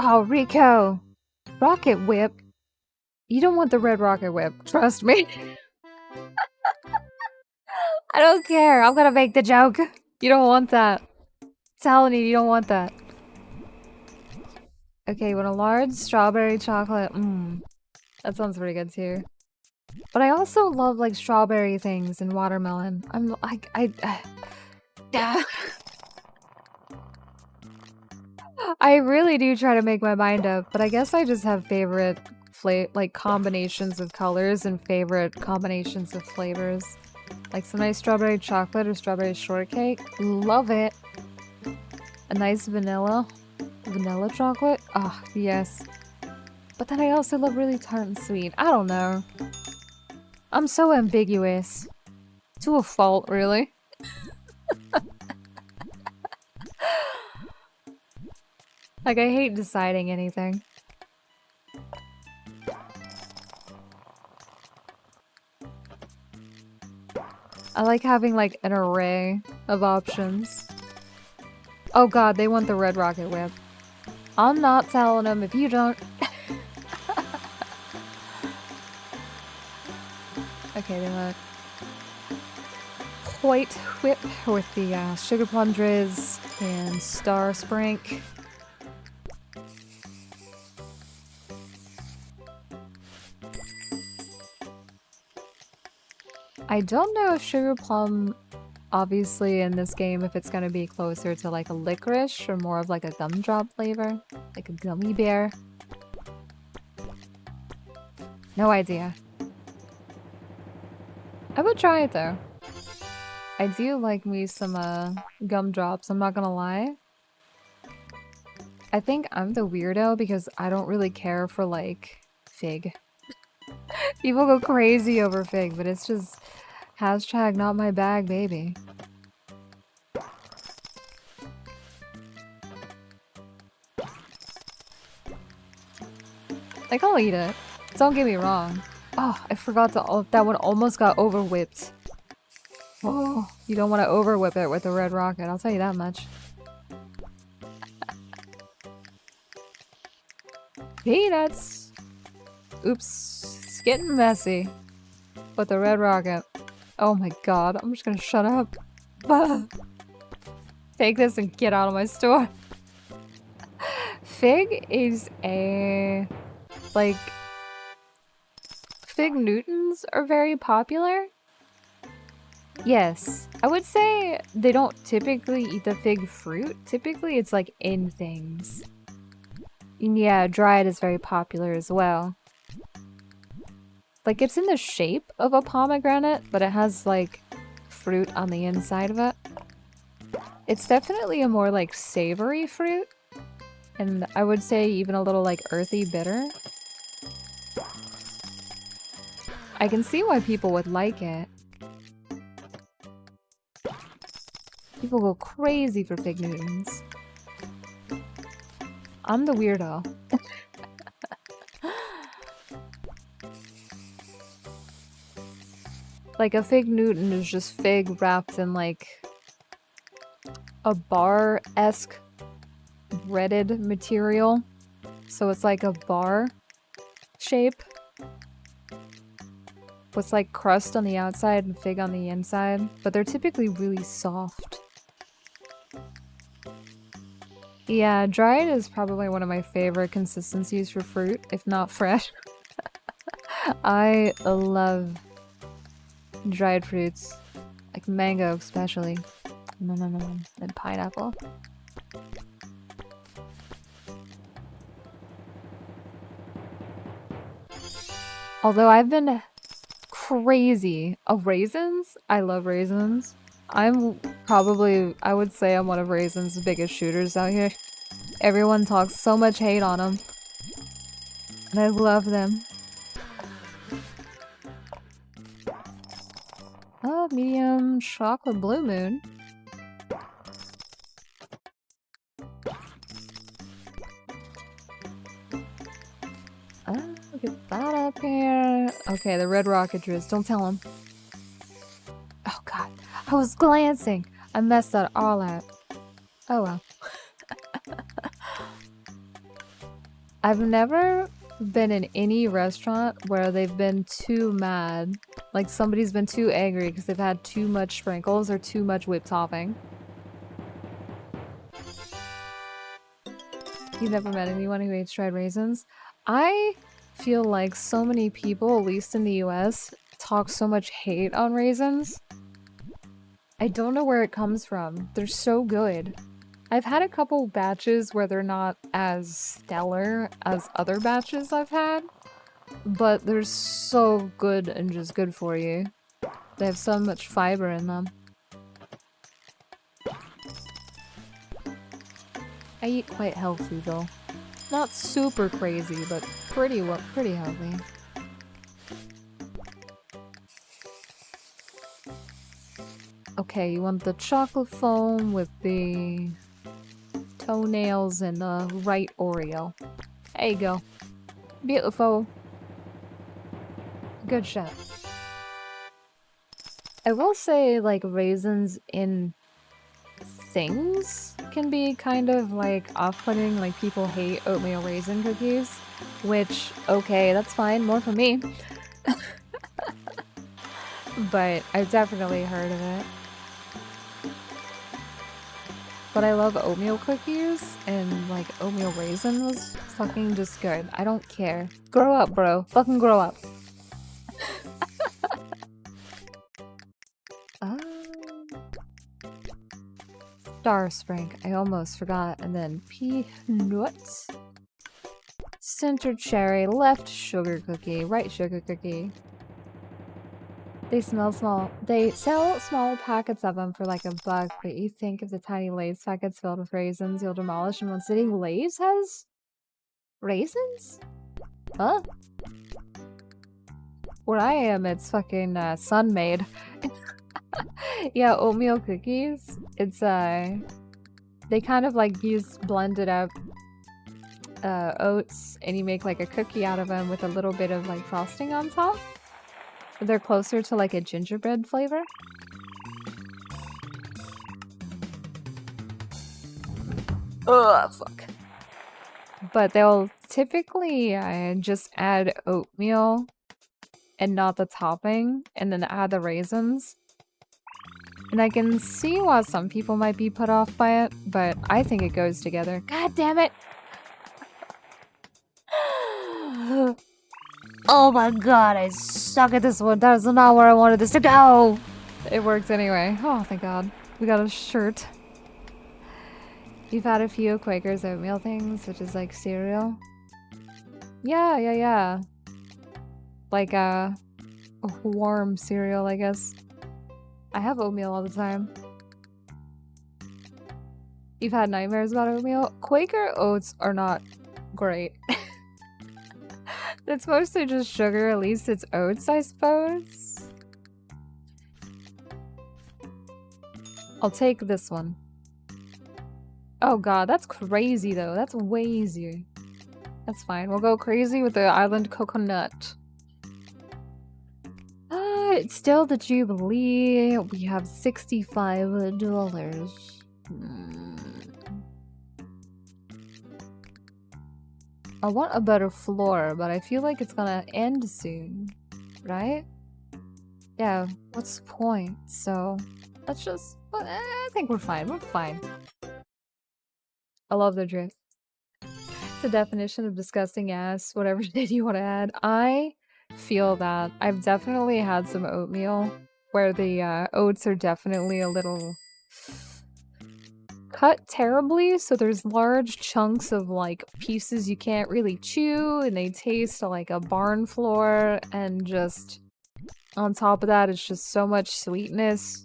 Oh, Rico! Rocket Whip? You don't want the red rocket whip, trust me. I don't care, I'm gonna make the joke. You don't want that. I'm telling you, you don't want that. Okay, want a large strawberry chocolate. That sounds pretty good too. But I also love like strawberry things and watermelon. I'm like, I really do try to make my mind up, but I guess I just have favorite like combinations of colors and favorite combinations of flavors. Like some nice strawberry chocolate or strawberry shortcake. Love it. A nice vanilla chocolate. Oh, yes. But then I also love really tart and sweet. I don't know. I'm so ambiguous. To a fault, really. Like, I hate deciding anything. I like having, like, an array of options. Oh god, they want the red rocket whip. I'm not telling them if you don't. Okay, they want white whip with the sugar plum drizz and star sprink. I don't know if sugar plum, obviously in this game, if it's gonna be closer to like a licorice or more of like a gumdrop flavor, like a gummy bear. No idea. I would try it though. I do like me some gumdrops, I'm not gonna lie. I think I'm the weirdo because I don't really care for like fig. People go crazy over fig, but it's just hashtag not my bag, baby. Like, I'll eat it. Don't get me wrong. Oh, I forgot that one almost got over whipped. Oh, you don't want to over whip it with a red rocket, I'll tell you that much. Peanuts! Oops, it's getting messy. With the red rocket. Oh my god, I'm just gonna shut up. Take this and get out of my store. Fig is a... like... Fig Newtons are very popular. Yes, I would say they don't typically eat the fig fruit. Typically it's like in things. And yeah, dried is very popular as well. Like, it's in the shape of a pomegranate, but it has, like, fruit on the inside of it. It's definitely a more, like, savory fruit. And I would say even a little, like, earthy bitter. I can see why people would like it. People go crazy for Fig Newtons. I'm the weirdo. Like, a Fig Newton is just fig wrapped in, like, a bar-esque breaded material. So it's like a bar shape. With, like, crust on the outside and fig on the inside. But they're typically really soft. Yeah, dried is probably one of my favorite consistencies for fruit, if not fresh. I love dried fruits, like mango especially. And pineapple. Although I've been crazy of raisins. I love raisins. I'm probably, I would say I'm one of raisins' biggest shooters out here. Everyone talks so much hate on them. And I love them. Oh, medium chocolate blue moon. Oh, get that up here. Okay, the red rocket drizz. Don't tell him. Oh god, I was glancing. I messed that all up. Oh well. I've never been in any restaurant where they've been too mad. Like somebody's been too angry because they've had too much sprinkles or too much whipped topping. You've never met anyone who hates dried raisins? I feel like so many people, at least in the US, talk so much hate on raisins. I don't know where it comes from. They're so good. I've had a couple batches where they're not as stellar as other batches I've had, but they're so good and just good for you. They have so much fiber in them. I eat quite healthy though. Not super crazy, but pretty healthy. Okay, you want the chocolate foam with the toenails and the right Oreo. There you go. Beautiful. Good shot. I will say, like, raisins in things can be kind of, like, off-putting. Like, people hate oatmeal raisin cookies. Which, okay, that's fine. More for me. But I've definitely heard of it. But I love oatmeal cookies, and like oatmeal raisin was fucking just good. I don't care. Grow up, bro. Fucking grow up. Star Spring. I almost forgot. And then peanuts. Center cherry. Left sugar cookie. Right sugar cookie. They smell small. They sell small packets of them for like $1, but you think if the tiny Lay's packets filled with raisins, you'll demolish in one sitting. Lay's has raisins? Huh? Where I am, it's fucking sun-made. Yeah, oatmeal cookies. It's they kind of like use blended up oats, and you make like a cookie out of them with a little bit of like frosting on top. They're closer to like a gingerbread flavor. Ugh, fuck. But they'll typically just add oatmeal and not the topping, and then add the raisins. And I can see why some people might be put off by it, but I think it goes together. God damn it! Oh my god, I suck at this one. That is not where I wanted this to go! It worked anyway. Oh, thank god. We got a shirt. You've had a few Quaker's oatmeal things, which is like cereal. Yeah. Like a warm cereal, I guess. I have oatmeal all the time. You've had nightmares about oatmeal? Quaker oats are not great. It's mostly just sugar, at least it's oats, I suppose. I'll take this one. Oh god, that's crazy though. That's way easier. That's fine. We'll go crazy with the island coconut. It's still the Jubilee. We have $65. I want a better floor, but I feel like it's gonna end soon, right? Yeah, what's the point? So, let's just... I think we're fine. We're fine. I love the drift. It's the definition of disgusting ass, whatever shit you want to add. I feel that. I've definitely had some oatmeal where the oats are definitely a little cut terribly, so there's large chunks of like pieces you can't really chew, and they taste like a barn floor, and just on top of that it's just so much sweetness.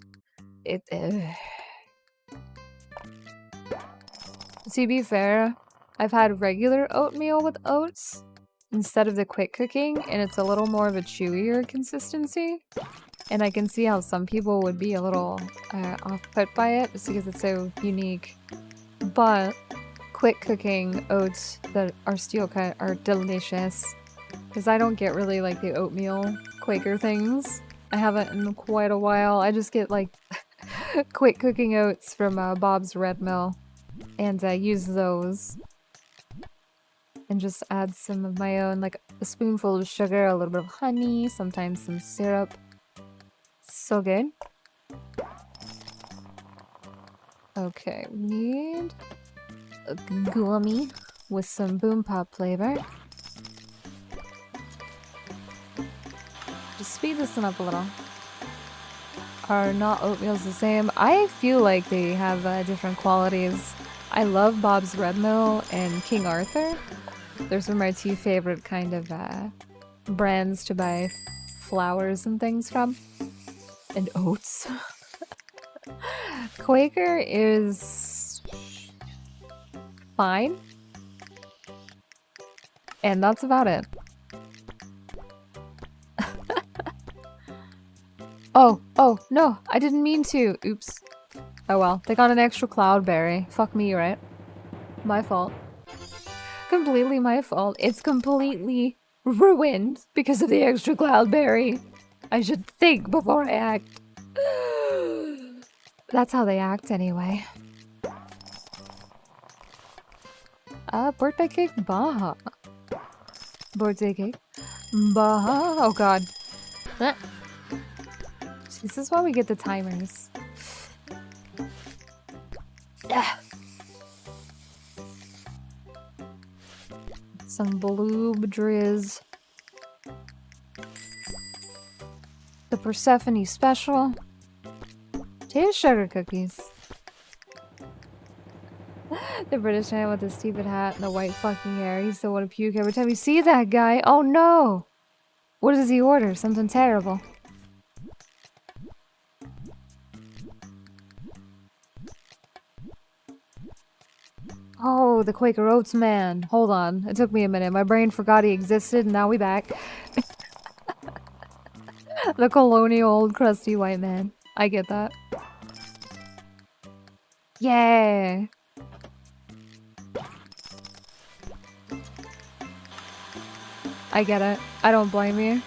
To be fair, I've had regular oatmeal with oats instead of the quick cooking, and it's a little more of a chewier consistency. And I can see how some people would be a little off-put by it, just because it's so unique. But quick cooking oats that are steel cut are delicious. Because I don't get really like the oatmeal Quaker things. I haven't in quite a while. I just get like quick cooking oats from Bob's Red Mill. And use those. And and just add some of my own, like a spoonful of sugar, a little bit of honey, sometimes some syrup. So good. Okay, we need a gummy with some boom pop flavor. Just speed this one up a little. Are not oatmeals the same? I feel like they have different qualities. I love Bob's Red Mill and King Arthur. Those are my two favorite kind of brands to buy flours and things from. And oats. Quaker is fine. And that's about it. Oh, no, I didn't mean to. Oops. Oh well, they got an extra cloudberry. Fuck me, right? My fault. Completely my fault. It's completely ruined because of the extra cloudberry. I should think before I act. That's how they act anyway. Birthday cake? Baha. Birthday cake? Baha. Oh god. This is why we get the timers. Some blue drizz. The Persephone special. Potato sugar cookies. The British man with the stupid hat and the white fucking hair. He's the one to puke every time you see that guy. Oh no! What does he order? Something terrible. Oh, the Quaker Oats man. Hold on. It took me a minute. My brain forgot he existed and now we back. The colonial old crusty white man. I get that. Yeah. I get it. I don't blame you.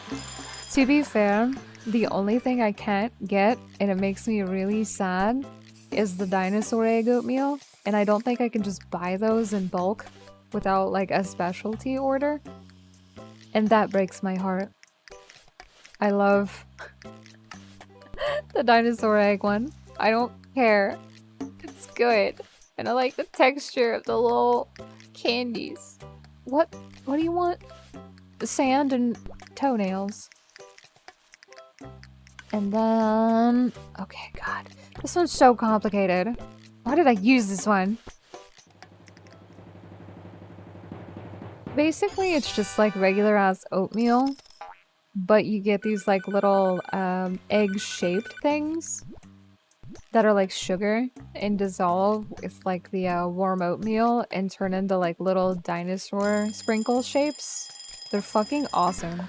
To be fair, the only thing I can't get, and it makes me really sad, is the dinosaur egg oatmeal. And I don't think I can just buy those in bulk without like a specialty order. And that breaks my heart. I love the dinosaur egg one. I don't care. It's good. And I like the texture of the little candies. What do you want? Sand and toenails. And then... okay, god. This one's so complicated. Why did I use this one? Basically, it's just like regular ass oatmeal, but you get these like little egg-shaped things that are like sugar and dissolve with like the warm oatmeal and turn into like little dinosaur sprinkle shapes. They're fucking awesome.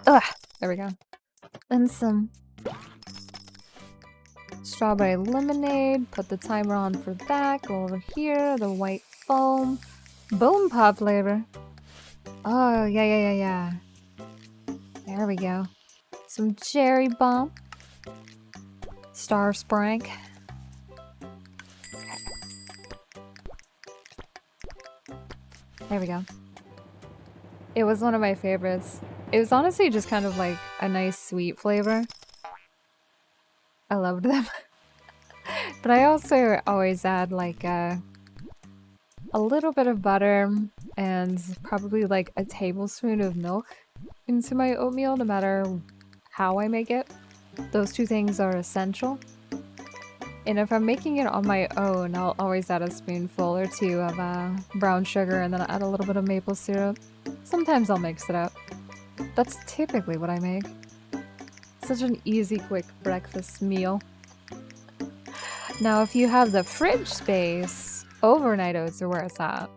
Ugh! There we go. And some strawberry lemonade. Put the timer on for that. Go over here. The white foam. Boom pop flavor. Oh, yeah. There we go. Some cherry bomb. Star Sprank. Okay. There we go. It was one of my favorites. It was honestly just kind of like a nice sweet flavor. I loved them. But I also always add like a little bit of butter and probably like a tablespoon of milk into my oatmeal no matter how I make it. Those two things are essential. And if I'm making it on my own, I'll always add a spoonful or two of brown sugar and then I'll add a little bit of maple syrup. Sometimes I'll mix it up. That's typically what I make. Such an easy, quick breakfast meal. Now, if you have the fridge space, overnight oats are where it's at.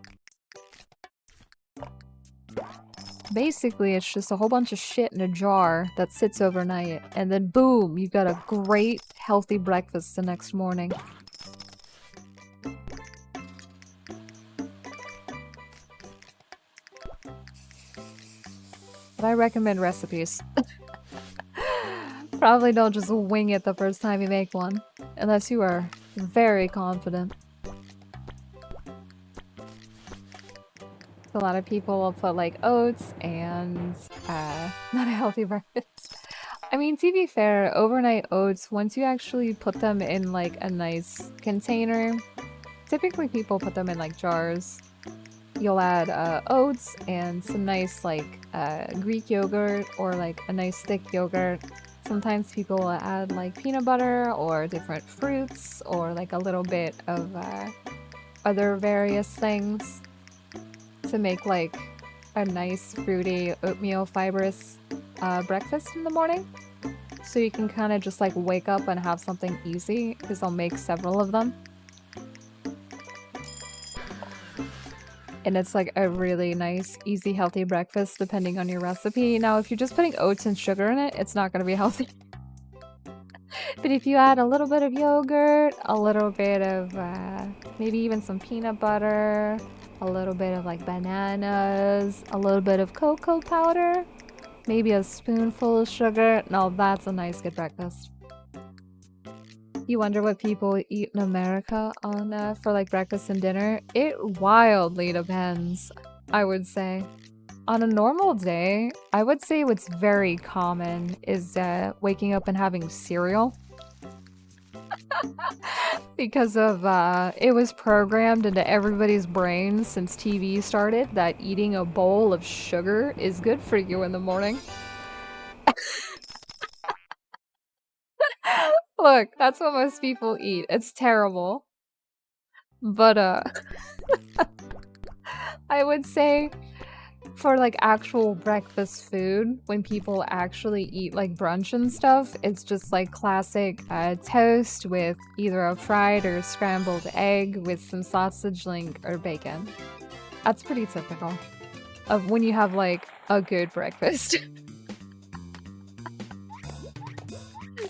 Basically, it's just a whole bunch of shit in a jar that sits overnight, and then boom, you've got a great, healthy breakfast the next morning. But I recommend recipes. Probably don't just wing it the first time you make one, unless you are very confident. A lot of people will put like oats and not a healthy breakfast. I mean, to be fair, overnight oats, once you actually put them in like a nice container, typically people put them in like jars. You'll add oats and some nice like Greek yogurt or like a nice thick yogurt. Sometimes people will add like peanut butter or different fruits or like a little bit of other various things to make like a nice fruity oatmeal fibrous breakfast in the morning. So you can kind of just like wake up and have something easy because I'll make several of them. And it's like a really nice, easy, healthy breakfast depending on your recipe. Now, if you're just putting oats and sugar in it, it's not going to be healthy. But if you add a little bit of yogurt, a little bit of maybe even some peanut butter, a little bit of like bananas, a little bit of cocoa powder, maybe a spoonful of sugar, now that's a nice good breakfast. You wonder what people eat in America on for like breakfast and dinner? It wildly depends, I would say. On a normal day, I would say what's very common is waking up and having cereal. Because of it was programmed into everybody's brain since TV started that eating a bowl of sugar is good for you in the morning. Look, that's what most people eat. It's terrible. But I would say for like actual breakfast food, when people actually eat like brunch and stuff, it's just like classic toast with either a fried or scrambled egg with some sausage link or bacon. That's pretty typical of when you have like a good breakfast.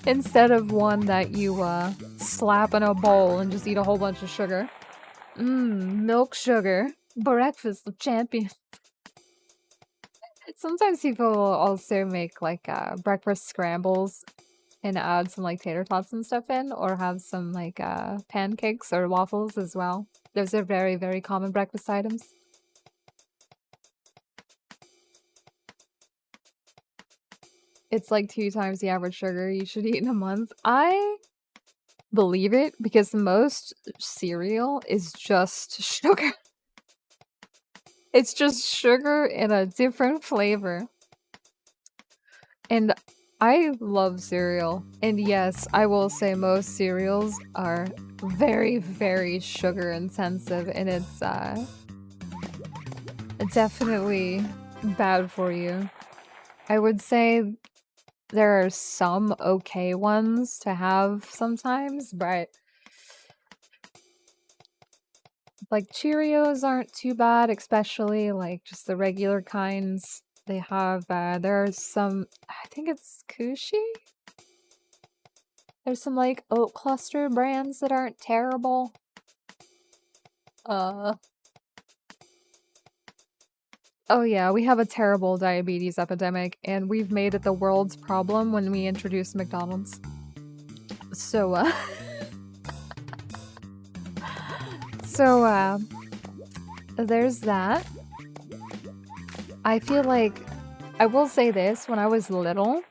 Instead of one that you slap in a bowl and just eat a whole bunch of sugar. Milk sugar. Breakfast of champions. Sometimes people will also make like breakfast scrambles and add some like tater tots and stuff in, or have some like pancakes or waffles as well. Those are very, very common breakfast items. It's like 2 times the average sugar you should eat in a month. I believe it because most cereal is just sugar. It's just sugar in a different flavor. And I love cereal. And yes, I will say most cereals are very, very sugar intensive, and it's definitely bad for you. I would say there are some okay ones to have sometimes, but like Cheerios aren't too bad, especially like just the regular kinds. They have there are some, I think it's Kushi? There's some like oat cluster brands that aren't terrible. Oh yeah, we have a terrible diabetes epidemic, and we've made it the world's problem when we introduced McDonald's. So, there's that. I feel like, I will say this, when I was little,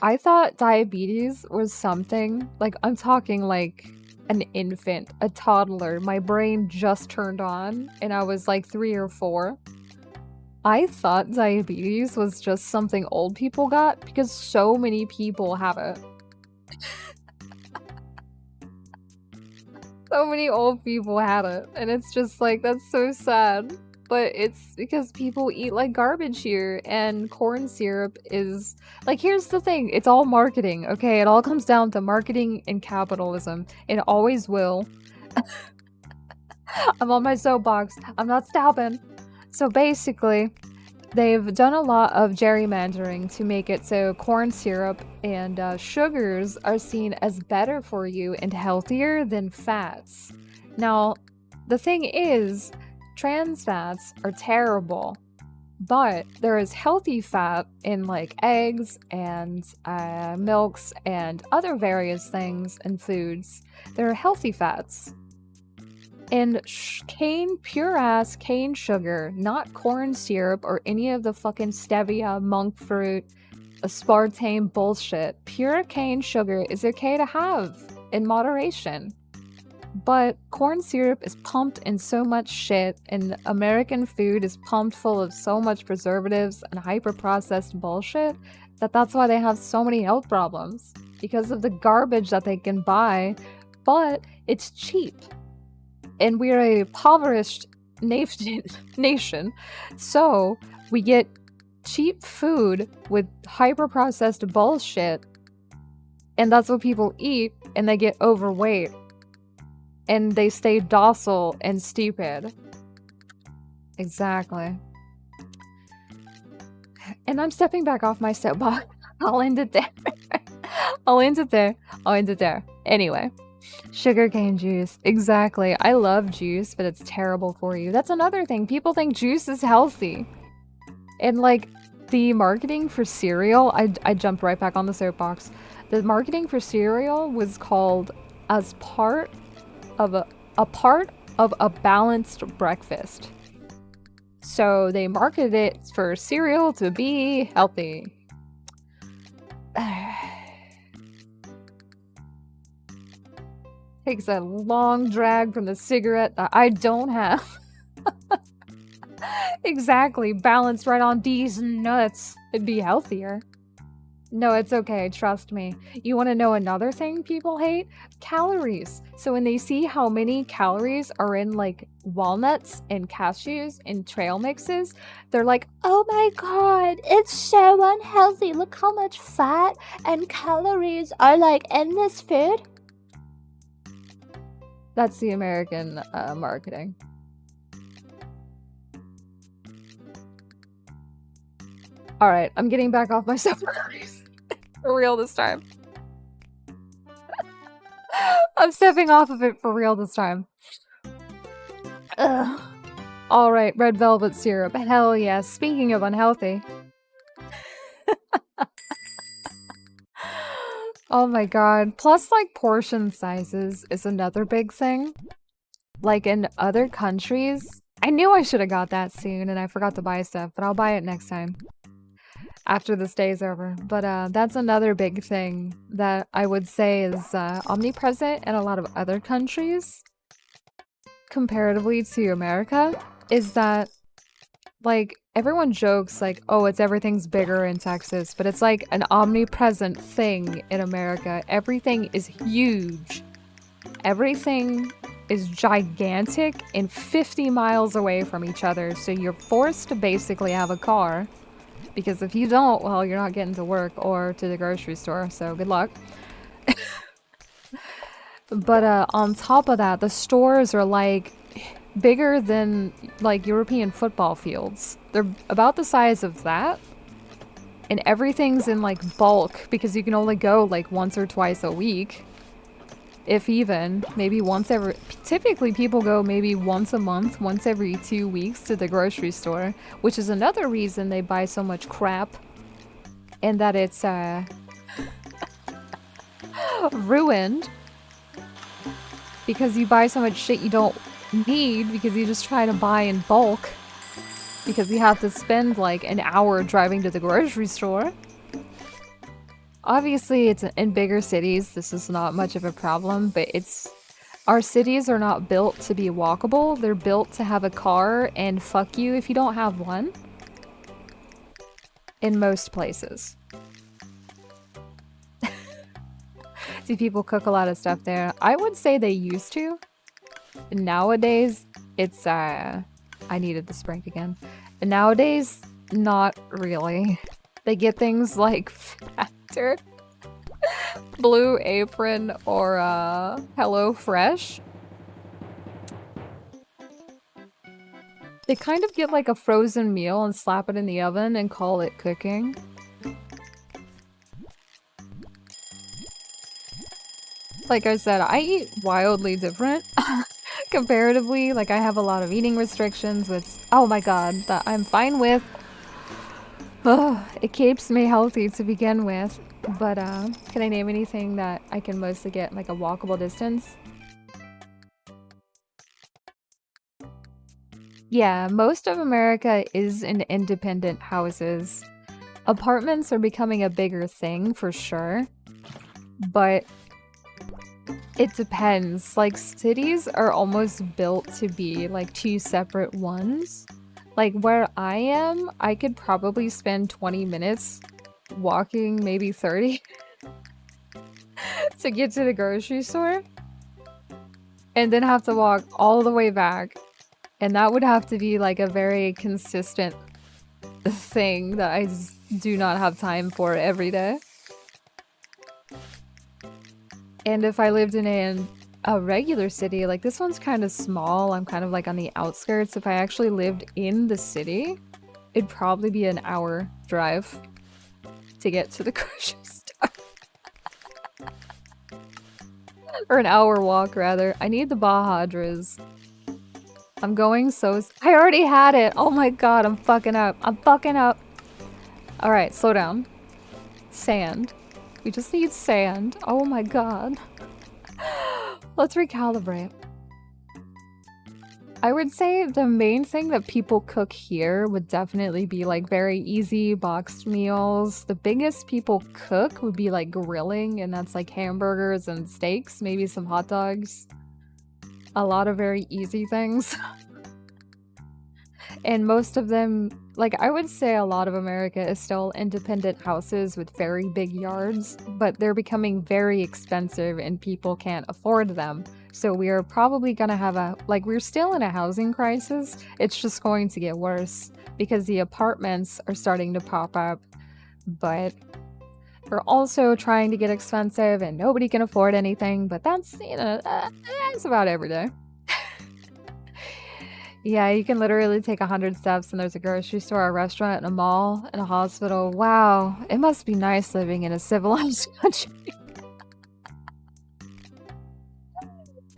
I thought diabetes was something, like, I'm talking like an infant, a toddler. My brain just turned on, and I was like 3 or 4. I thought diabetes was just something old people got because so many people have it. So many old people had it, and it's just like, that's so sad. But it's because people eat like garbage here, and corn syrup is like, here's the thing, it's all marketing, okay? It all comes down to marketing and capitalism. It always will. I'm on my soapbox. I'm not stopping. So basically, they've done a lot of gerrymandering to make it so corn syrup and sugars are seen as better for you and healthier than fats. Now, the thing is, trans fats are terrible, But there is healthy fat in like eggs and milks and other various things and foods. There are healthy fats. And pure ass cane sugar, not corn syrup or any of the fucking stevia, monk fruit, aspartame bullshit. Pure cane sugar is okay to have in moderation. But corn syrup is pumped in so much shit, and American food is pumped full of so much preservatives and hyper-processed bullshit that's why they have so many health problems. Because of the garbage that they can buy, but it's cheap. And we're a impoverished nation, so we get cheap food with hyper-processed bullshit, and that's what people eat, and they get overweight. And they stay docile and stupid. Exactly. And I'm stepping back off my soapbox. I'll end it there. I'll end it there. Anyway. Sugarcane juice. Exactly. I love juice, but it's terrible for you. That's another thing. People think juice is healthy. And like, the marketing for cereal, I jumped right back on the soapbox. The marketing for cereal was called as part of a balanced breakfast. So they marketed it for cereal to be healthy. Takes a long drag from the cigarette that I don't have. Exactly, balanced right on these nuts. It'd be healthier. No, it's okay, trust me. You want to know another thing people hate? Calories. So when they see how many calories are in like walnuts and cashews and trail mixes, they're like, oh my god, it's so unhealthy. Look how much fat and calories are like in this food. That's the American marketing. Alright, I'm getting back off my soapbox. For real this time. I'm stepping off of it for real this time. Ugh. Alright, red velvet syrup. Hell yes. Speaking of unhealthy. Oh my god. Plus, like, portion sizes is another big thing. Like, in other countries... I knew I should have got that soon, and I forgot to buy stuff, but I'll buy it next time. After this day's over. But that's another big thing that I would say is omnipresent in a lot of other countries comparatively to America, is that like everyone jokes like, oh, everything's bigger in Texas, but it's like an omnipresent thing in America. Everything is huge. Everything is gigantic and 50 miles away from each other, so you're forced to basically have a car. Because if you don't, well, you're not getting to work or to the grocery store, so good luck. But on top of that, the stores are like bigger than like European football fields. They're about the size of that. And everything's in like bulk because you can only go like once or twice a week. If even, maybe once every... Typically people go maybe once a month, once every 2 weeks to the grocery store, which is another reason they buy so much crap. And that it's, ruined. Because you buy so much shit you don't need because you just try to buy in bulk. Because you have to spend like an hour driving to the grocery store. Obviously, it's in bigger cities, this is not much of a problem, but our cities are not built to be walkable, they're built to have a car and fuck you if you don't have one. In most places. See, people cook a lot of stuff there. I would say they used to. Nowadays, it's, I needed the Sprink again. Nowadays, not really. They get things like Factor, Blue Apron, or Hello Fresh. They kind of get like a frozen meal and slap it in the oven and call it cooking. Like I said, I eat wildly different. Comparatively, like I have a lot of eating restrictions, which, oh my god, that I'm fine with. Oh, it keeps me healthy to begin with. But can I name anything that I can mostly get in, like, a walkable distance? Yeah, most of America is in independent houses. Apartments are becoming a bigger thing for sure, but it depends. Like, cities are almost built to be like two separate ones. Like, where I am, I could probably spend 20 minutes walking, maybe 30, to get to the grocery store, and then have to walk all the way back. And that would have to be like a very consistent thing that I just do not have time for every day. And if I lived in a regular city, like this one's kind of small, I'm kind of like on the outskirts. If I actually lived in the city, it'd probably be an hour drive to get to the grocery store. Or an hour walk, rather. I need the Baja Drizz. I'm going I already had it! Oh my god, I'm fucking up. I'm fucking up! Alright, slow down. Sand. We just need sand. Oh my god. Let's recalibrate. I would say the main thing that people cook here would definitely be like very easy boxed meals. The biggest people cook would be like grilling, and that's like hamburgers and steaks, maybe some hot dogs. A lot of very easy things. And most of them, like I would say a lot of America is still independent houses with very big yards, but they're becoming very expensive and people can't afford them. So we are probably gonna have we're still in a housing crisis. It's just going to get worse because the apartments are starting to pop up, but we're also trying to get expensive and nobody can afford anything, but that's, you know, that's about every day. Yeah, you can literally take 100 steps and there's a grocery store, a restaurant, and a mall, and a hospital. Wow, it must be nice living in a civilized country.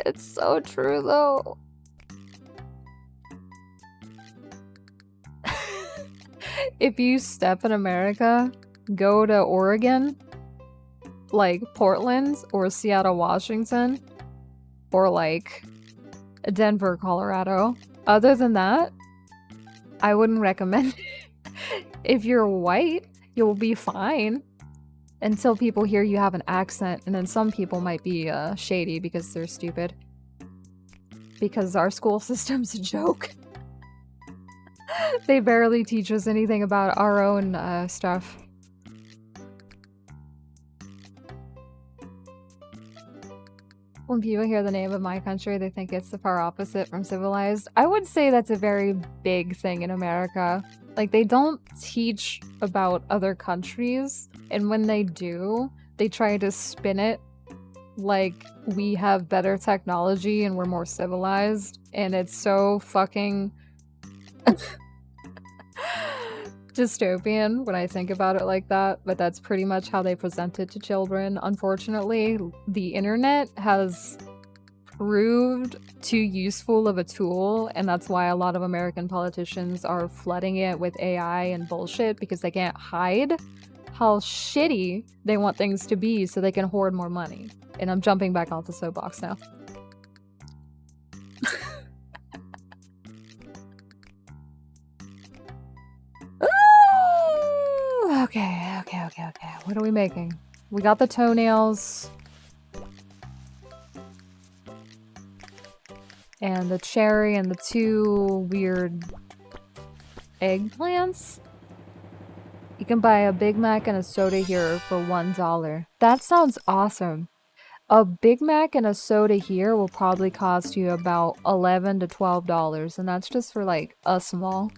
It's so true, though. If you step in America, go to Oregon, like Portland, or Seattle, Washington, or like Denver, Colorado. Other than that, I wouldn't recommend it. If you're white, you'll be fine until people hear you have an accent, and then some people might be shady because they're stupid. Because our school system's a joke. They barely teach us anything about our own stuff. When people hear the name of my country, they think it's the far opposite from civilized. I would say that's a very big thing in America. Like, they don't teach about other countries, and when they do, they try to spin it like we have better technology and we're more civilized, and it's so fucking dystopian when I think about it like that, but that's pretty much how they present it to children. Unfortunately, the internet has proved too useful of a tool, and that's why a lot of American politicians are flooding it with AI and bullshit, because they can't hide how shitty they want things to be so they can hoard more money. And I'm jumping back off the soapbox now. Okay. What are we making? We got the toenails. And the cherry and the two weird eggplants. You can buy a Big Mac and a soda here for $1. That sounds awesome. A Big Mac and a soda here will probably cost you about $11 to $12, and that's just for like a small.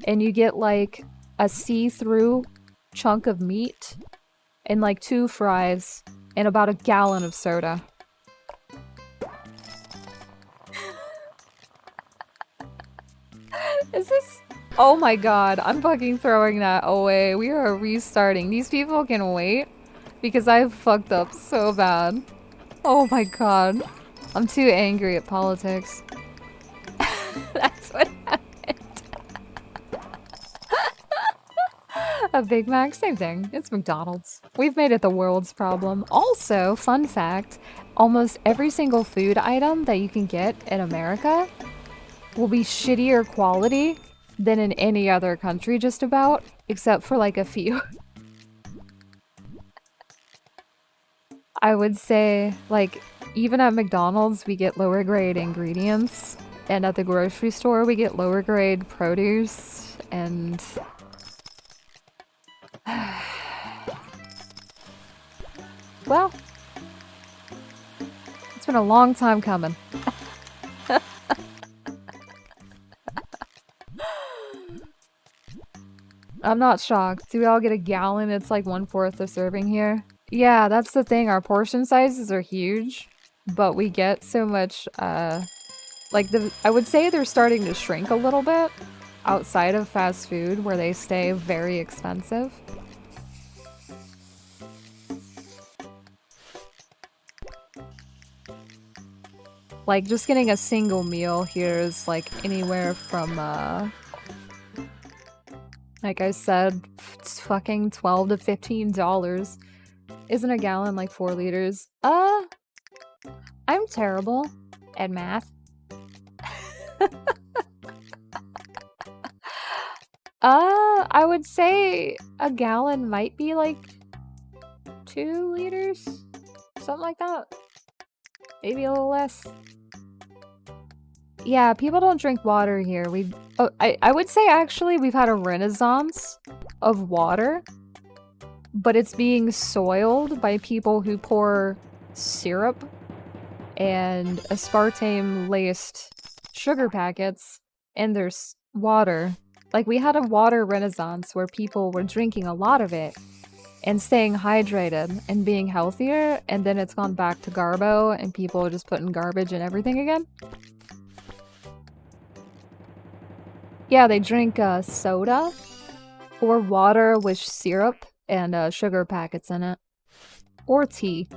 And you get like a see-through chunk of meat and like 2 fries and about a gallon of soda. Is this? Oh my god, I'm fucking throwing that away. We are restarting. These people can wait because I've fucked up so bad. Oh my god. I'm too angry at politics. That's what happened. A Big Mac, same thing. It's McDonald's. We've made it the world's problem. Also, fun fact, almost every single food item that you can get in America will be shittier quality than in any other country just about, except for like a few. I would say, like, even at McDonald's we get lower grade ingredients, and at the grocery store we get lower grade produce, and... well, it's been a long time coming. I'm not shocked. Do we all get a gallon? It's like 1/4 the serving here. Yeah, that's the thing. Our portion sizes are huge, but we get so much, like I would say they're starting to shrink a little bit outside of fast food where they stay very expensive. Like, just getting a single meal here is like anywhere from, like I said, it's fucking $12 to $15. Isn't a gallon like 4 liters? I'm terrible at math. I would say a gallon might be like 2 liters? Something like that. Maybe a little less. Yeah, people don't drink water here. I would say actually we've had a renaissance of water, but it's being soiled by people who pour syrup and aspartame-laced sugar packets in their water. Like, we had a water renaissance where people were drinking a lot of it and staying hydrated and being healthier, and then it's gone back to garbo and people are just putting garbage in everything again. Yeah, they drink soda or water with syrup and sugar packets in it. Or tea.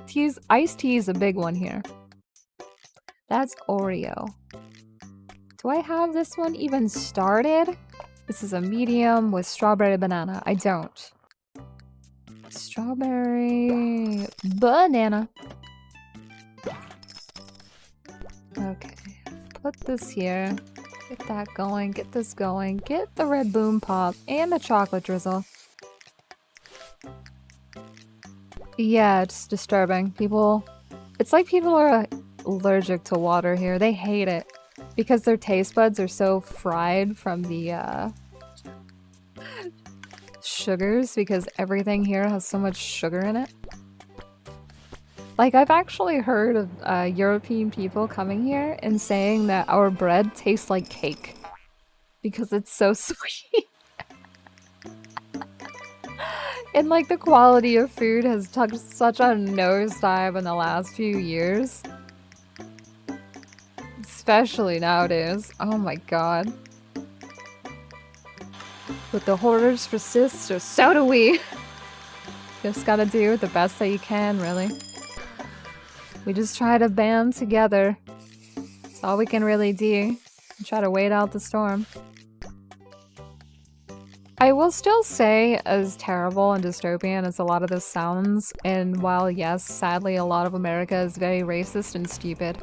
Iced tea is a big one here. That's Oreo. Do I have this one even started? This is a medium with strawberry banana. I don't. Strawberry banana. Okay. Put this here. Get that going. Get this going. Get the red boom pop and the chocolate drizzle. Yeah, it's disturbing. It's like people are allergic to water here. They hate it because their taste buds are so fried from the sugars, because everything here has so much sugar in it. Like, I've actually heard of European people coming here and saying that our bread tastes like cake because it's so sweet. And like, the quality of food has took such a nosedive in the last few years. Especially nowadays. Oh my god. But the horrors persist, or so do we. Just gotta do the best that you can, really. We just try to band together. That's all we can really do. And try to wait out the storm. I will still say, as terrible and dystopian as a lot of this sounds, and while yes, sadly a lot of America is very racist and stupid,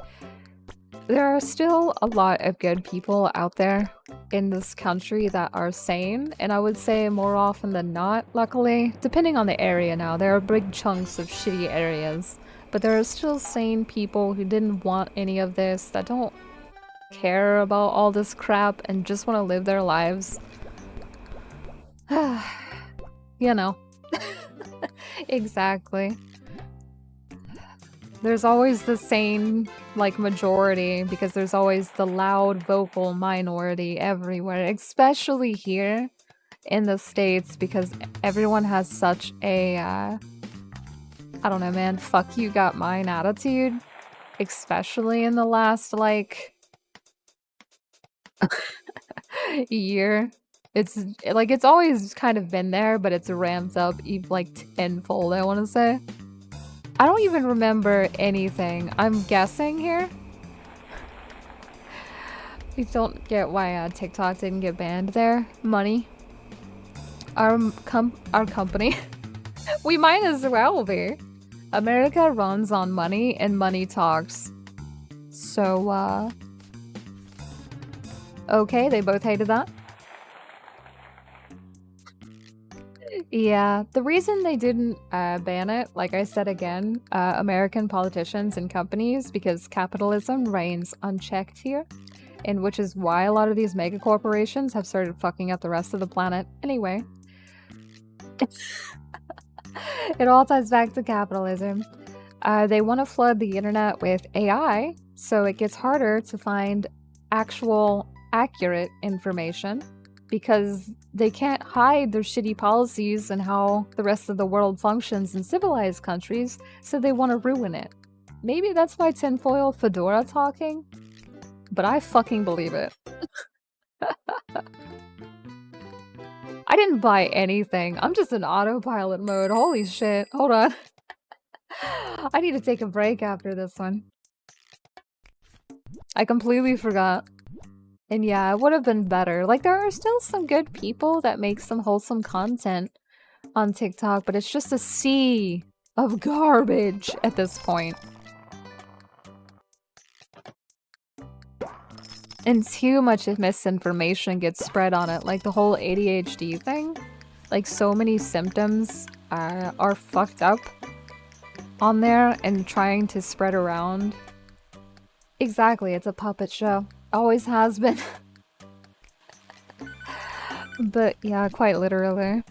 there are still a lot of good people out there in this country that are sane, and I would say more often than not, luckily, depending on the area now, there are big chunks of shitty areas, but there are still sane people who didn't want any of this, that don't care about all this crap and just want to live their lives. You know. Exactly. There's always the sane, like, majority, because there's always the loud, vocal minority everywhere, especially here in the States, because everyone has such a, I don't know, man, fuck you got mine attitude, especially in the last, like, year. It's, like, it's always kind of been there, but it's ramped up, like, tenfold, I want to say. I don't even remember anything. I'm guessing here. I don't get why TikTok didn't get banned there. Money. our company. We might as well be. America runs on money and money talks. So, okay, they both hated that. Yeah, the reason they didn't ban it, like I said again, American politicians and companies, because capitalism reigns unchecked here, and which is why a lot of these mega corporations have started fucking up the rest of the planet anyway. It all ties back to capitalism. They want to flood the internet with AI, so it gets harder to find actual, accurate information because they can't hide their shitty policies and how the rest of the world functions in civilized countries, so they want to ruin it. Maybe that's why tinfoil fedora talking, but I fucking believe it. I didn't buy anything. I'm just in autopilot mode. Holy shit. Hold on. I need to take a break after this one. I completely forgot. And yeah, it would have been better. Like, there are still some good people that make some wholesome content on TikTok, but it's just a sea of garbage at this point. And too much misinformation gets spread on it, like the whole ADHD thing. Like, so many symptoms are fucked up on there and trying to spread around. Exactly, it's a puppet show. Always has been. But yeah, quite literally.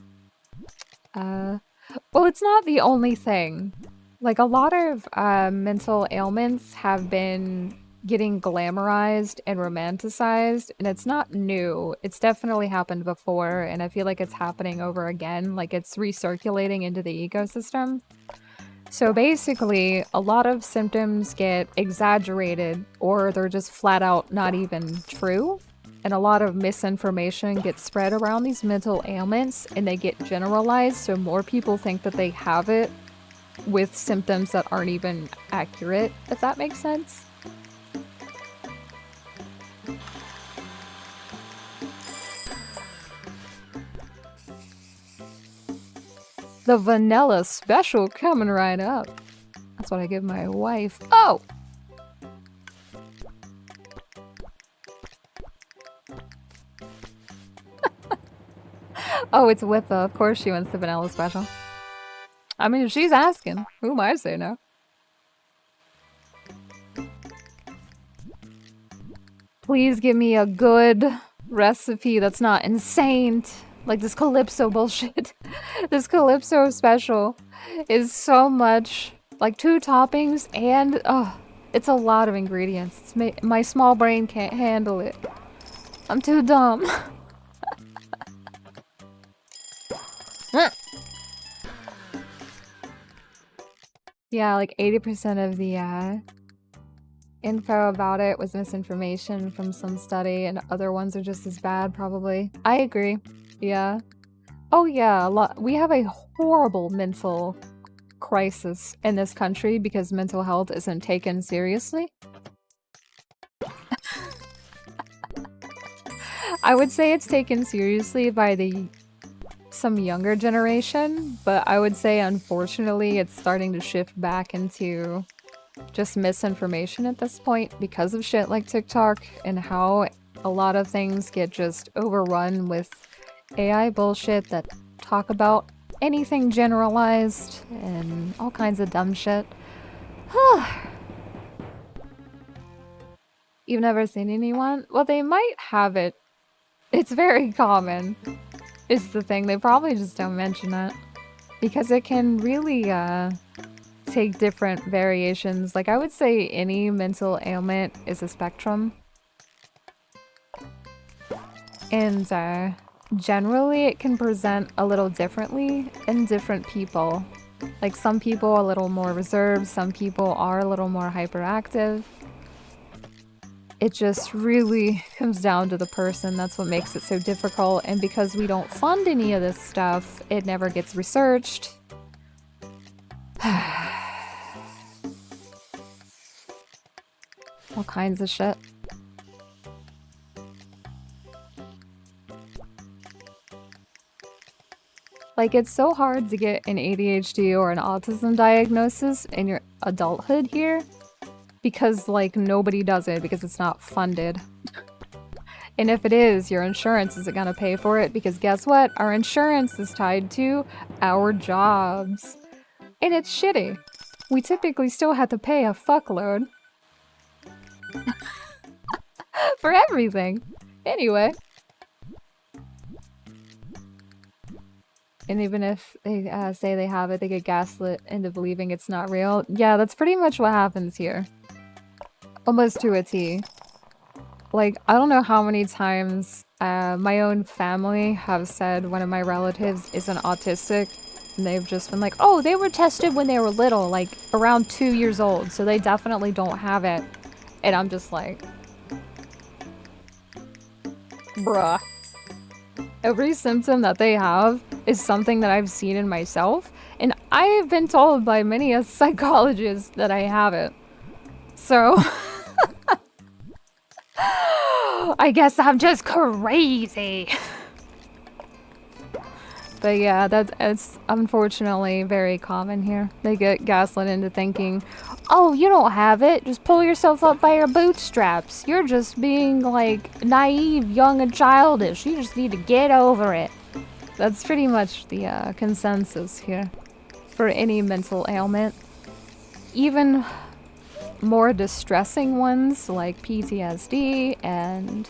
Well, it's not the only thing. Like, a lot of mental ailments have been getting glamorized and romanticized, and it's not new. It's definitely happened before, and I feel like it's happening over again. Like, it's recirculating into the ecosystem. So basically, a lot of symptoms get exaggerated, or they're just flat out not even true. And a lot of misinformation gets spread around these mental ailments, and they get generalized, so more people think that they have it with symptoms that aren't even accurate, if that makes sense. The vanilla special coming right up. That's what I give my wife. Oh! Oh, it's Wippa. Of course she wants the vanilla special. I mean, if she's asking, who am I to say no? Please give me a good recipe that's not insane. Like this Calypso bullshit. This Calypso special is so much. Like 2 toppings and, it's a lot of ingredients. My small brain can't handle it. I'm too dumb. Yeah, like 80% of the info about it was misinformation from some study, and other ones are just as bad, probably. I agree. Yeah. Oh yeah, we have a horrible mental crisis in this country because mental health isn't taken seriously. I would say it's taken seriously by some younger generation, but I would say unfortunately it's starting to shift back into just misinformation at this point because of shit like TikTok and how a lot of things get just overrun with AI bullshit that talk about anything generalized and all kinds of dumb shit. You've never seen anyone? Well, they might have it. It's very common. Is the thing. They probably just don't mention it. Because it can really take different variations. Like, I would say any mental ailment is a spectrum. And generally it can present a little differently in different people. Like, some people are a little more reserved, some people are a little more hyperactive. It just really comes down to the person. That's what makes it so difficult. And because we don't fund any of this stuff, it never gets researched. All kinds of shit. Like, it's so hard to get an ADHD or an autism diagnosis in your adulthood here because, like, nobody does it because it's not funded. And if it is, your insurance isn't gonna pay for it because guess what? Our insurance is tied to our jobs. And it's shitty. We typically still have to pay a fuckload for everything. Anyway. And even if they say they have it, they get gaslit into believing it's not real. Yeah, that's pretty much what happens here. Almost to a T. Like, I don't know how many times my own family have said one of my relatives isn't autistic. And they've just been like, oh, they were tested when they were little, like around 2 years old. So they definitely don't have it. And I'm just like, bruh. Every symptom that they have is something that I've seen in myself. And I've been told by many a psychologist that I have it. So... I guess I'm just crazy. But yeah, it's unfortunately very common here. They get gaslit into thinking, oh, you don't have it. Just pull yourself up by your bootstraps. You're just being, like, naive, young, and childish. You just need to get over it. That's pretty much the consensus here for any mental ailment. Even more distressing ones like PTSD and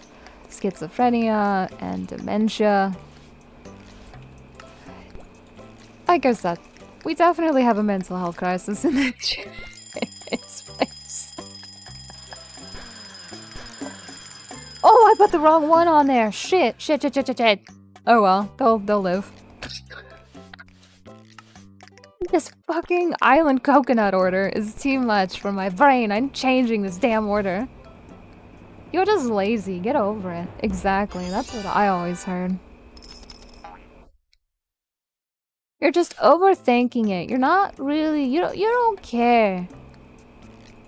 schizophrenia and dementia. Like I said, we definitely have a mental health crisis in this place. Oh, I put the wrong one on there. Shit. Oh well, they'll live. This fucking island coconut order is too much for my brain. I'm changing this damn order. You're just lazy. Get over it. Exactly. That's what I always heard. You're just overthinking it. You're not really... You don't care.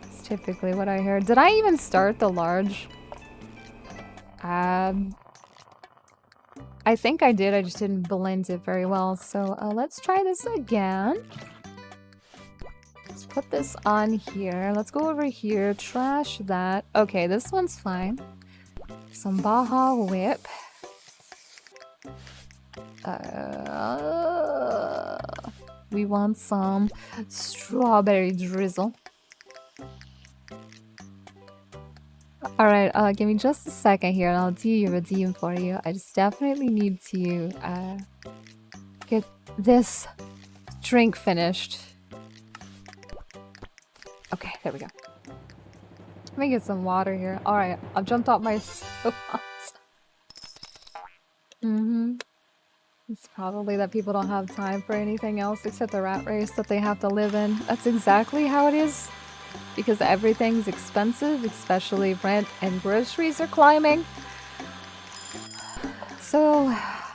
That's typically what I heard. Did I even start the large? I think I did. I just didn't blend it very well. So let's try this again. Let's put this on here. Let's go over here. Trash that. Okay, this one's fine. Some Baja Whip. We want some strawberry drizzle. Alright, give me just a second here and I'll do your redeem for you. I just definitely need to get this drink finished. Okay, there we go. Let me get some water here. Alright, I've jumped off my soapbox. It's probably that people don't have time for anything else except the rat race that they have to live in. That's exactly how it is. Because everything's expensive, especially rent and groceries are climbing. So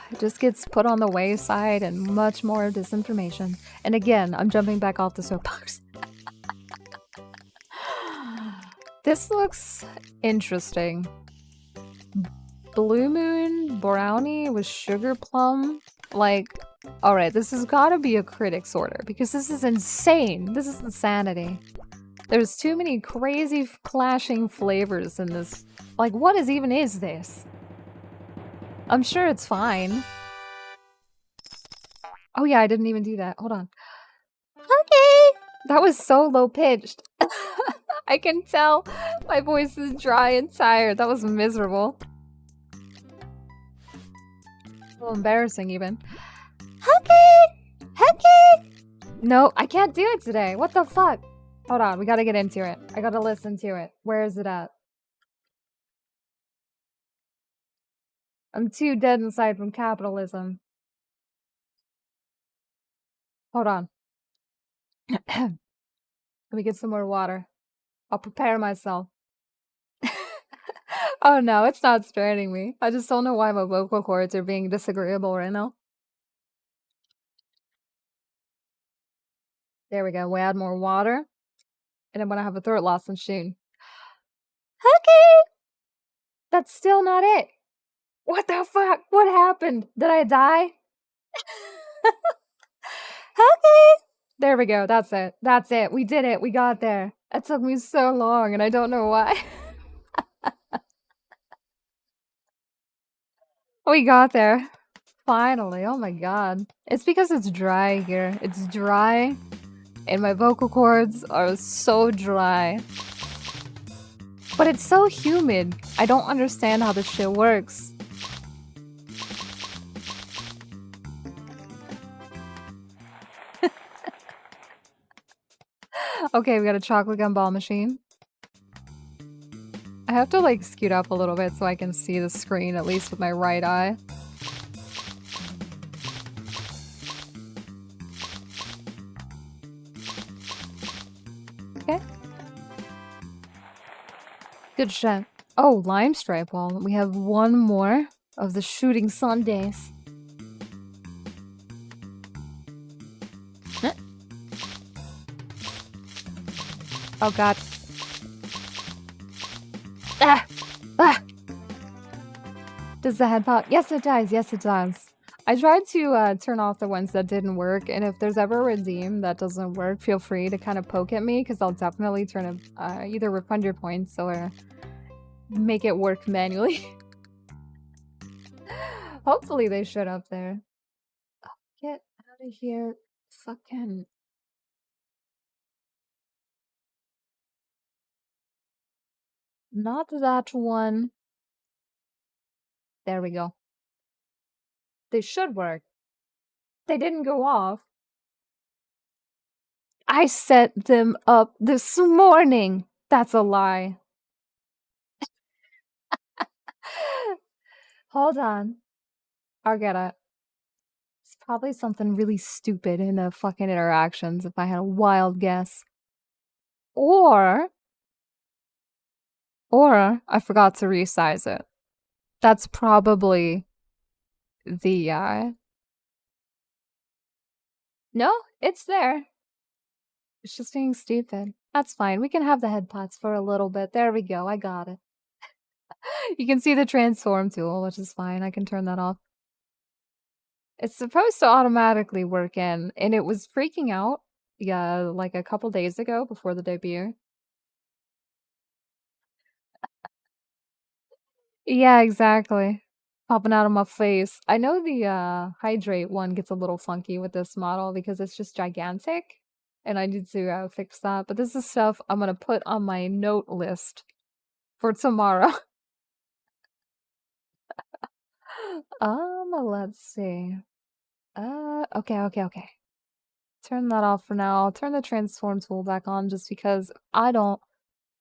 it just gets put on the wayside and much more disinformation. And again, I'm jumping back off the soapbox. This looks interesting. Blue Moon Brownie with Sugar Plum. Like, alright, this has gotta be a critic's order because this is insane. This is insanity. There's too many crazy clashing flavors in this. Like, what even is this? I'm sure it's fine. Oh yeah, I didn't even do that. Hold on. Okay! That was so low-pitched. I can tell my voice is dry and tired. That was miserable. A little embarrassing, even. Okay! No, I can't do it today. What the fuck? Hold on, we gotta get into it. I gotta listen to it. Where is it at? I'm too dead inside from capitalism. Hold on. Let me get some more water. I'll prepare myself. Oh no, it's not sparing me. I just don't know why my vocal cords are being disagreeable right now. There we go. We add more water. And I'm gonna have a throat loss and soon. Okay! That's still not it. What the fuck? What happened? Did I die? Okay. There we go. That's it. That's it. We did it. We got there. It took me so long, and I don't know why. We got there. Finally. Oh my god. It's because it's dry here. It's dry, and my vocal cords are so dry. But it's so humid. I don't understand how this shit works. Okay, we got a chocolate gumball machine. I have to like scoot up a little bit so I can see the screen, at least with my right eye. Okay. Good shit. Oh, lime stripe wall. We have one more of the shooting sundaes. Oh god. Ah! Ah! Does the head pop? Yes, it does. Yes, it does. I tried to turn off the ones that didn't work, and if there's ever a redeem that doesn't work, feel free to kind of poke at me, because I'll definitely turn it, either refund your points or make it work manually. Hopefully they showed up there. Oh, get out of here. Fucking... Not that one. There we go. They should work. They didn't go off. I set them up this morning. That's a lie. Hold on. I'll get it. It's probably something really stupid in the fucking interactions if I had a wild guess. Or I forgot to resize it. That's probably the No, it's there. It's just being stupid. That's fine. We can have the head pots for a little bit. There we go. I got it. You can see the transform tool, which is fine. I can turn that off. It's supposed to automatically work in, and it was freaking out, yeah, like a couple days ago before the debut. Yeah, exactly. Popping out of my face. I know the hydrate one gets a little funky with this model because it's just gigantic, and I need to fix that. But this is stuff I'm gonna put on my note list for tomorrow. Let's see. Okay. Turn that off for now. I'll turn the transform tool back on just because I don't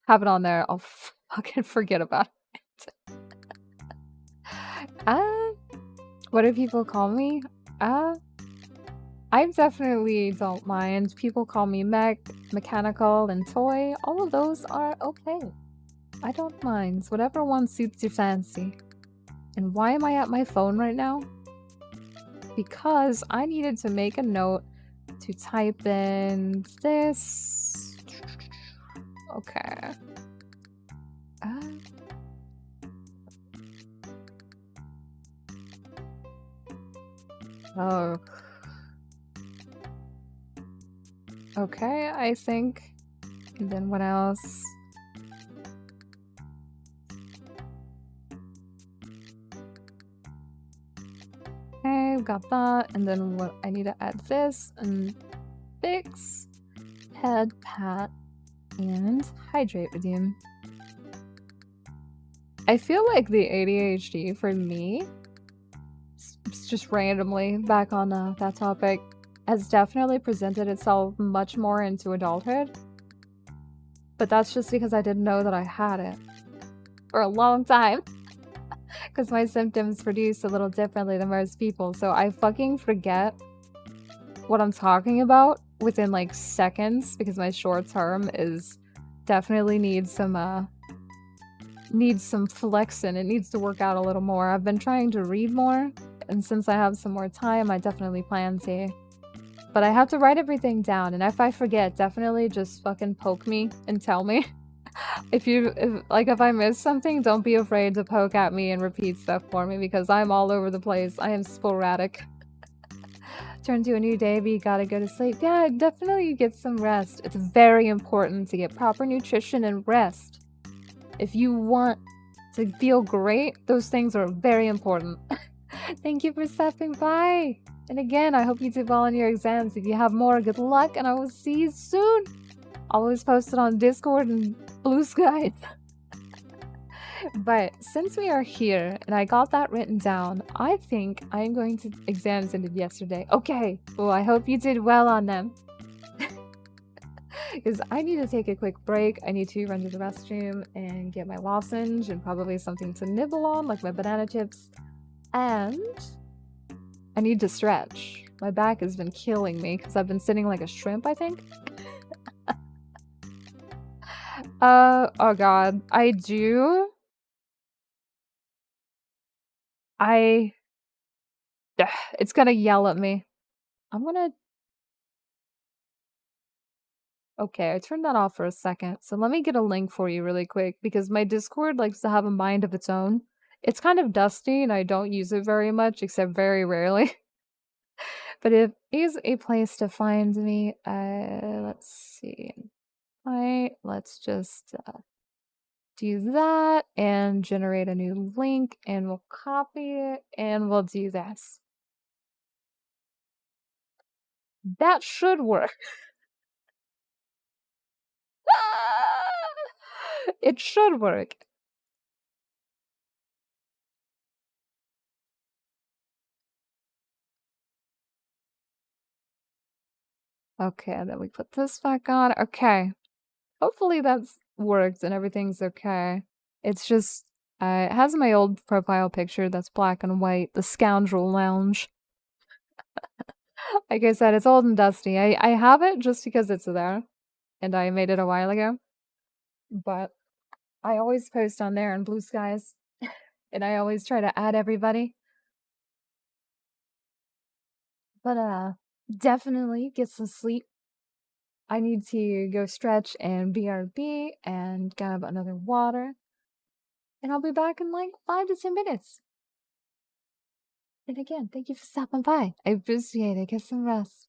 have it on there. I'll fucking forget about it. What do people call me? I definitely don't mind. People call me mech, mechanical, and toy. All of those are okay. I don't mind. Whatever one suits your fancy. And why am I at my phone right now? Because I needed to make a note to type in this. Okay. Oh. Okay, I think. And then what else? Okay, got that. And then what I need to add this and fix, head, pat, and hydrate redeem. I feel like the ADHD for me, it's just randomly back on that topic, has definitely presented itself much more into adulthood. But that's just because I didn't know that I had it for a long time. Because my symptoms produce a little differently than most people, so I fucking forget what I'm talking about within like seconds because my short term is definitely needs some flexing. It needs to work out a little more. I've been trying to read more, and since I have some more time, I definitely plan to. But I have to write everything down, and if I forget, definitely just fucking poke me and tell me. If I miss something, don't be afraid to poke at me and repeat stuff for me because I'm all over the place. I am sporadic. turn to a new day, but you gotta go to sleep. Yeah, definitely get some rest. It's very important to get proper nutrition and rest. If you want to feel great, those things are very important. Thank you for stopping by. And again, I hope you do well on your exams. If you have more, good luck, and I will see you soon. Always post it on Discord and Blue Sky. But since we are here and I got that written down, I think I'm going to exams I did yesterday. Okay, well, I hope you did well on them. Because I need to take a quick break. I need to run to the restroom and get my lozenge and probably something to nibble on, like my banana chips. And I need to stretch. My back has been killing me because I've been sitting like a shrimp, I think. Oh god. It's gonna yell at me. Okay, I turned that off for a second. So let me get a link for you really quick because my Discord likes to have a mind of its own. It's kind of dusty and I don't use it very much except very rarely. But it is a place to find me. Let's see. Let's just do that and generate a new link and we'll copy it and we'll do this. That should work. It should work. Okay, then we put this back on. Okay. Hopefully that's worked and everything's okay. It's just, it has my old profile picture that's black and white, the Scoundrel Lounge. Like I said, it's old and dusty. I have it just because it's there, and I made it a while ago. But I always post on there in Blue Skies, and I always try to add everybody. But definitely get some sleep. I need to go stretch and BRB and grab another water. And I'll be back in like 5 to 10 minutes. And again, thank you for stopping by. I appreciate it. Get some rest.